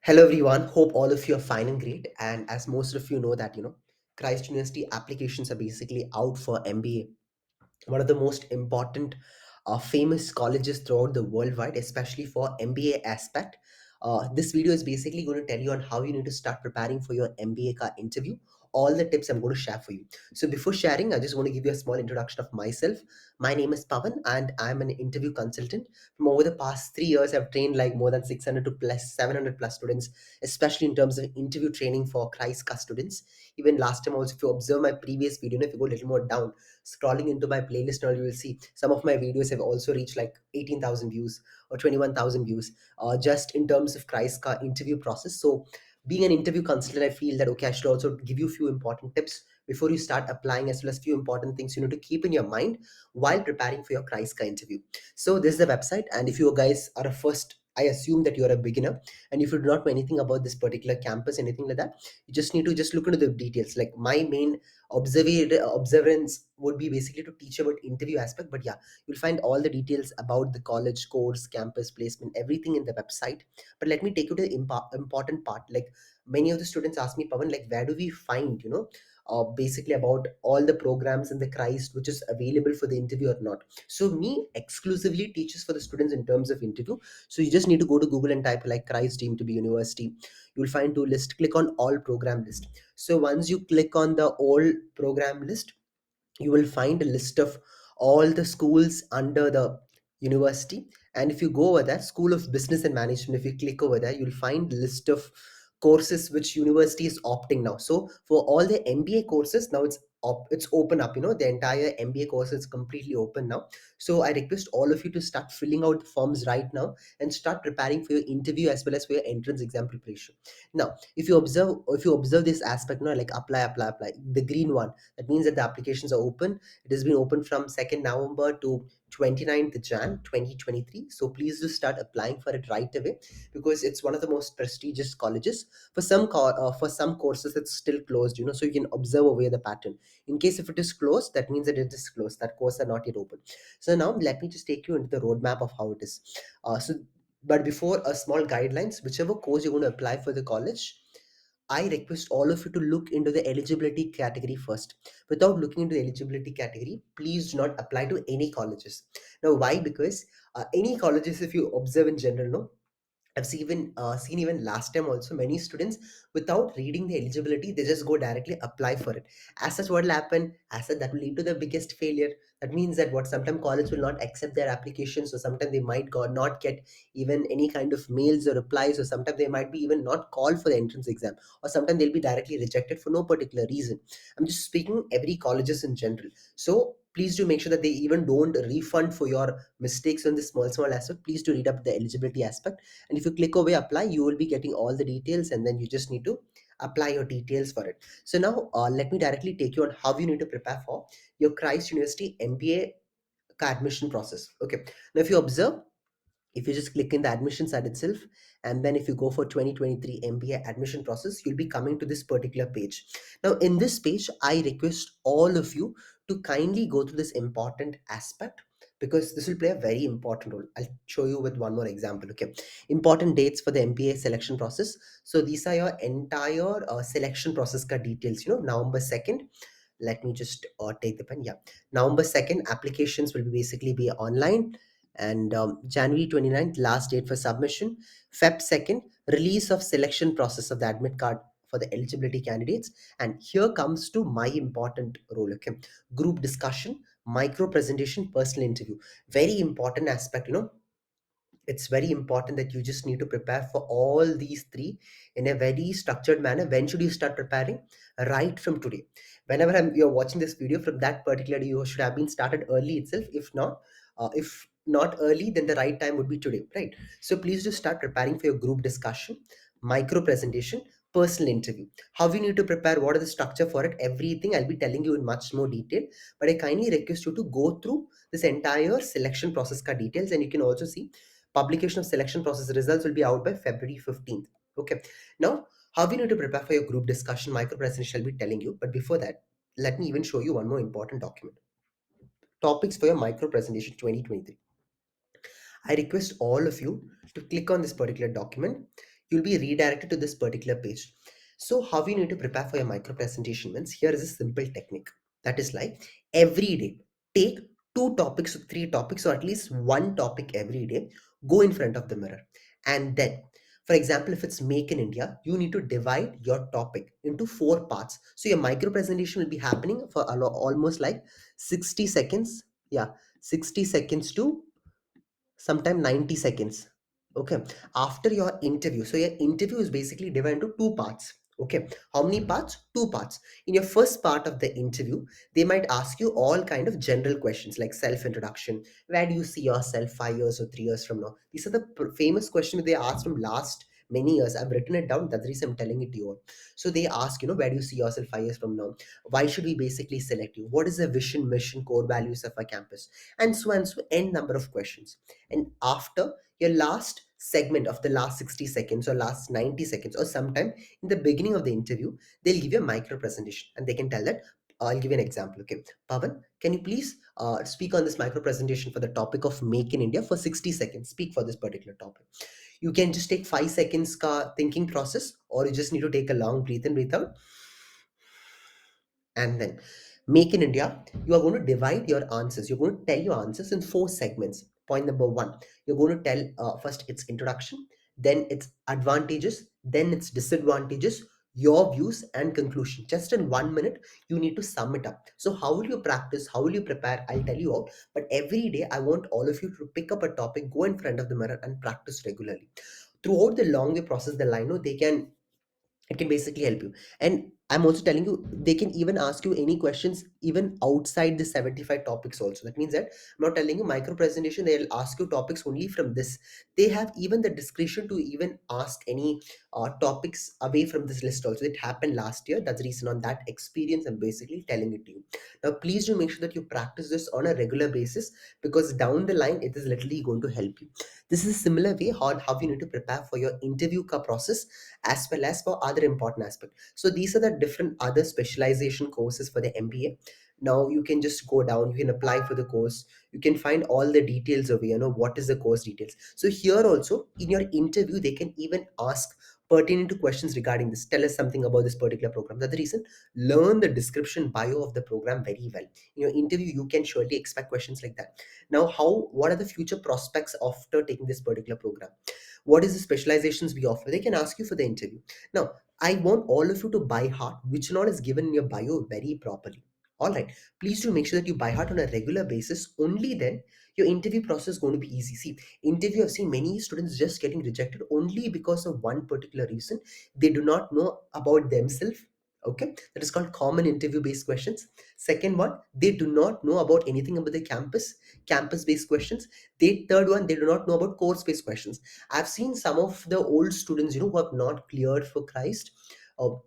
Hello everyone. Hope all of you are fine and great. And as most of you know that Christ University applications are basically out for MBA, one of the most important famous colleges throughout the worldwide, especially for MBA aspect. This video is basically going to tell you on how you need to start preparing for your MBA interview. All the tips I'm going to share for you. So before sharing, I just want to give you a small introduction of myself. My name is Pawan, and I'm an interview consultant. From over the past 3 years, I've trained like more than 600 to plus 700 plus students, especially in terms of interview training for Christ students. Even last time also, if you observe my previous video, if you go a little more down, scrolling into my playlist now, you will see some of my videos have also reached like 18,000 views or 21,000 views, just in terms of interview process. So being an interview consultant, I feel that okay, I should also give you a few important tips before you start applying, as well as few important things you need to keep in your mind while preparing for your interview. So this is the website, and if you guys are a first, I assume that you're a beginner, and if you do not know anything about this particular campus, anything like that, you just need to just look into the details. Like my main observance would be basically to teach about interview aspect, but yeah, you'll find all the details about the college course, campus placement, everything in the website. But let me take you to the important part. Like many of the students ask me, Pavan, like where do we find basically about all the programs in the Christ which is available for the interview or not. So me exclusively teaches for the students in terms of interview. So you just need to go to Google and type like Christ deemed to be university. You'll find two list, click on all program list. So once you click on the all program list, you will find a list of all the schools under the university. And if you go over there, School of Business and Management, if you click over there, you'll find a list of courses which university is opting now. So for all the MBA courses now, it's open up. The entire MBA course is completely open now. So I request all of you to start filling out the forms right now and start preparing for your interview as well as for your entrance exam preparation. Now if you observe this aspect now, like apply, the green one, that means that the applications are open. It has been open from 2nd November to 29th Jan 2023. So please do start applying for it right away, because it's one of the most prestigious colleges. For some courses, it's still closed. So you can observe away the pattern. In case if it is closed, that means that it is closed. That course are not yet open. So now let me just take you into the roadmap of how it is. But before a small guidelines, whichever course you're going to apply for the college, I request all of you to look into the eligibility category first. Without looking into the eligibility category, please do not apply to any colleges. Now, why? Because any colleges, if you observe in general, no, I've seen even last time also many students, without reading the eligibility, they just go directly apply for it. As such, what will happen? As such, that will lead to the biggest failure. That means that what sometimes college will not accept their applications, so sometimes they might not get even any kind of mails or replies, or sometimes they might be even not called for the entrance exam, or sometimes they'll be directly rejected for no particular reason. I'm just speaking every colleges in general. So please do make sure that they even don't refund for your mistakes on this small aspect. Please do read up the eligibility aspect, and if you click over apply, you will be getting all the details, and then you just need to apply your details for it. So now let me directly take you on how you need to prepare for your Christ University MBA admission process. Okay, now if you observe, if you just click in the admission side itself, and then if you go for 2023 MBA admission process, you'll be coming to this particular page. Now in this page, I request all of you to kindly go through this important aspect, because this will play a very important role. I'll show you with one more example. Okay, important dates for the MBA selection process. So these are your entire selection process ka details. November 2nd, let me just take the pen. Yeah, November 2nd, applications will basically be online, and January 29th, last date for submission. Feb 2nd, release of selection process of the admit card for the eligibility candidates. And here comes to my important role. Okay, group discussion, micro presentation, personal interview. Very important aspect. It's very important that you just need to prepare for all these three in a very structured manner. When should you start preparing? Right from today. Whenever you're watching this video, from that particular day, you should have been started early itself. If not early, then the right time would be today, right? So please just start preparing for your group discussion, micro presentation, personal interview. How you need to prepare, what are the structure for it, everything I'll be telling you in much more detail. But I kindly request you to go through this entire selection process ka details, and you can also see publication of selection process results will be out by February 15th. Okay. Now, how we need to prepare for your group discussion, micro presentation, I'll be telling you. But before that, let me even show you one more important document. Topics for your micro presentation 2023. I request all of you to click on this particular document. you'll be redirected to this particular page. So how you need to prepare for your micro presentation means, here is a simple technique. That is like, every day take two topics or three topics, or at least one topic every day. Go in front of the mirror, and then, for example, if it's make in India, you need to divide your topic into four parts. So your micro presentation will be happening for almost like 60 seconds. Yeah, 60 seconds to sometime 90 seconds. Okay, after your interview, so your interview is basically divided into two parts. Okay, how many parts? Two parts. In your first part of the interview, they might ask you all kind of general questions like self introduction, where do you see yourself 5 years or 3 years from now. These are the famous questions they asked from last many years. I've written it down, that's the reason I'm telling it to you all. So they ask, where do you see yourself 5 years from now, why should we basically select you, what is the vision, mission, core values of our campus, and so n number of questions. And after your last segment of the last 60 seconds or last 90 seconds, or sometime in the beginning of the interview, they'll give you a micro presentation and they can tell that, I'll give you an example. Okay, Pavan, can you please speak on this micro presentation for the topic of make in India for 60 seconds? Speak for this particular topic. You can just take 5 seconds ka thinking process, or you just need to take a long breath in, breathe out, and then make in India. You are going to divide your answers, you're going to tell your answers in four segments. Point number one, you're going to tell first its introduction, then its advantages, then its disadvantages, your views and conclusion. Just in 1 minute you need to sum it up. So how will you practice, how will you prepare, I'll tell you all. But every day I want all of you to pick up a topic, go in front of the mirror and practice regularly. Throughout the long way process, the line, they can, it can basically help you. And I'm also telling you, they can even ask you any questions even outside the 75 topics also. That means that I'm not telling you micro presentation they'll ask you topics only from this. They have even the discretion to even ask any topics away from this list also. It happened last year, that's the reason. On that experience I'm basically telling it to you. Now please do make sure that you practice this on a regular basis, because down the line it is literally going to help you. This is a similar way how you need to prepare for your interview process, as well as for other important aspects. So these are the different other specialization courses for the MBA. Now you can just go down, you can apply for the course, you can find all the details over here, what is the course details. So here also in your interview, they can even ask pertinent to questions regarding this. Tell us something about this particular program. That's the reason. Learn the description bio of the program very well. In your interview, you can surely expect questions like that. Now, what are the future prospects after taking this particular program? What is the specializations we offer? They can ask you for the interview. Now I want all of you to buy heart which all is given in your bio very properly. All right, please do make sure that you buy heart on a regular basis. Only then your interview process is going to be easy. See, interview, I've seen many students just getting rejected only because of one particular reason. They do not know about themselves. Okay, that is called common interview based questions. Second one, they do not know about anything about the campus based questions. They third one, they do not know about course based questions. I've seen some of the old students, who have not cleared for Christ,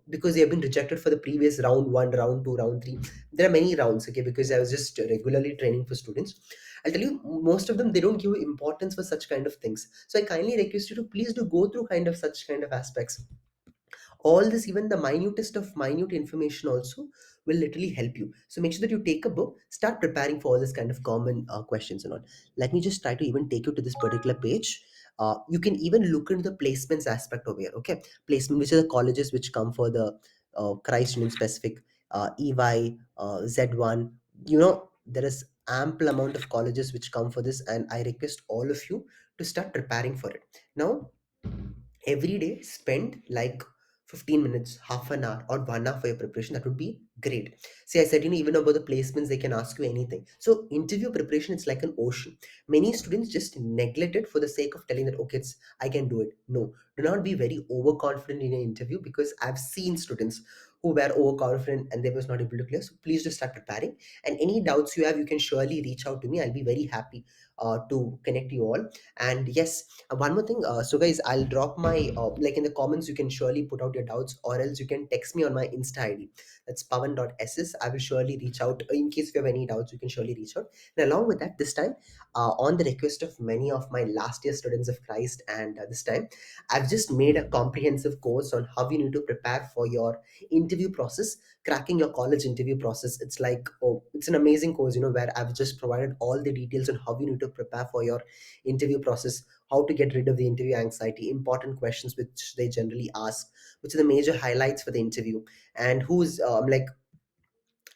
because they have been rejected for the previous round one, round two, round three. There are many rounds, okay, because I was just regularly training for students. I'll tell you, most of them, they don't give importance for such kind of things. So I kindly request you to please do go through kind of such kind of aspects. All this, even the minutest of minute information also will literally help you. So make sure that you take a book, start preparing for all this kind of common questions and all. Let me just try to even take you to this particular page. You can even look into the placements aspect over here. Okay, placement, which are the colleges which come for the Christ Union specific, EY, Z1. There is ample amount of colleges which come for this, and I request all of you to start preparing for it now. Every day spend like 15 minutes, half an hour or 1 hour for your preparation. That would be great. See, I said, even about the placements, they can ask you anything. So interview preparation, it's like an ocean. Many students just neglect it for the sake of telling that, okay, I can do it. No, do not be very overconfident in an interview, because I've seen students who were overconfident and they was not able to clear. So please just start preparing, and any doubts you have, you can surely reach out to me. I'll be very happy to connect you all. And yes, one more thing, so guys, I'll drop my like in the comments, you can surely put out your doubts, or else you can text me on my Insta ID. That's pawan.ss. I will surely reach out. In case if you have any doubts, you can surely reach out. And along with that, this time, on the request of many of my last year students of Christ, and this time I've just made a comprehensive course on how you need to prepare for your interview process, cracking your college interview process. It's like, oh, it's an amazing course, where I've just provided all the details on how you need to prepare for your interview process, how to get rid of the interview anxiety, important questions which they generally ask, which are the major highlights for the interview, and who's like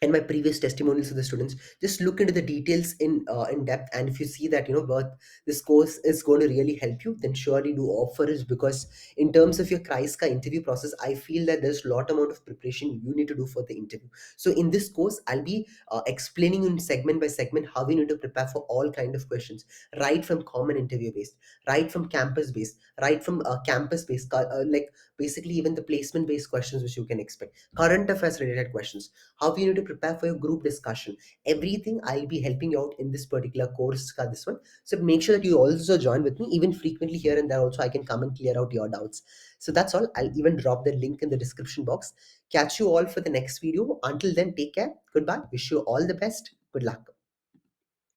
and my previous testimonials to the students. Just look into the details in depth, and if you see that what this course is going to really help you, then surely do offer it, because in terms of your Kreiska interview process, I feel that there's a lot amount of preparation you need to do for the interview. So in this course, I'll be explaining in segment by segment how you need to prepare for all kind of questions, right from common interview based, right from campus based, right from campus based, like basically even the placement based questions which you can expect, current affairs related questions, how you need to prepare for your group discussion. Everything I'll be helping you out in this particular course, this one. So make sure that you also join with me, even frequently here and there. Also, I can come and clear out your doubts. So that's all. I'll even drop the link in the description box. Catch you all for the next video. Until then, take care. Goodbye. Wish you all the best. Good luck.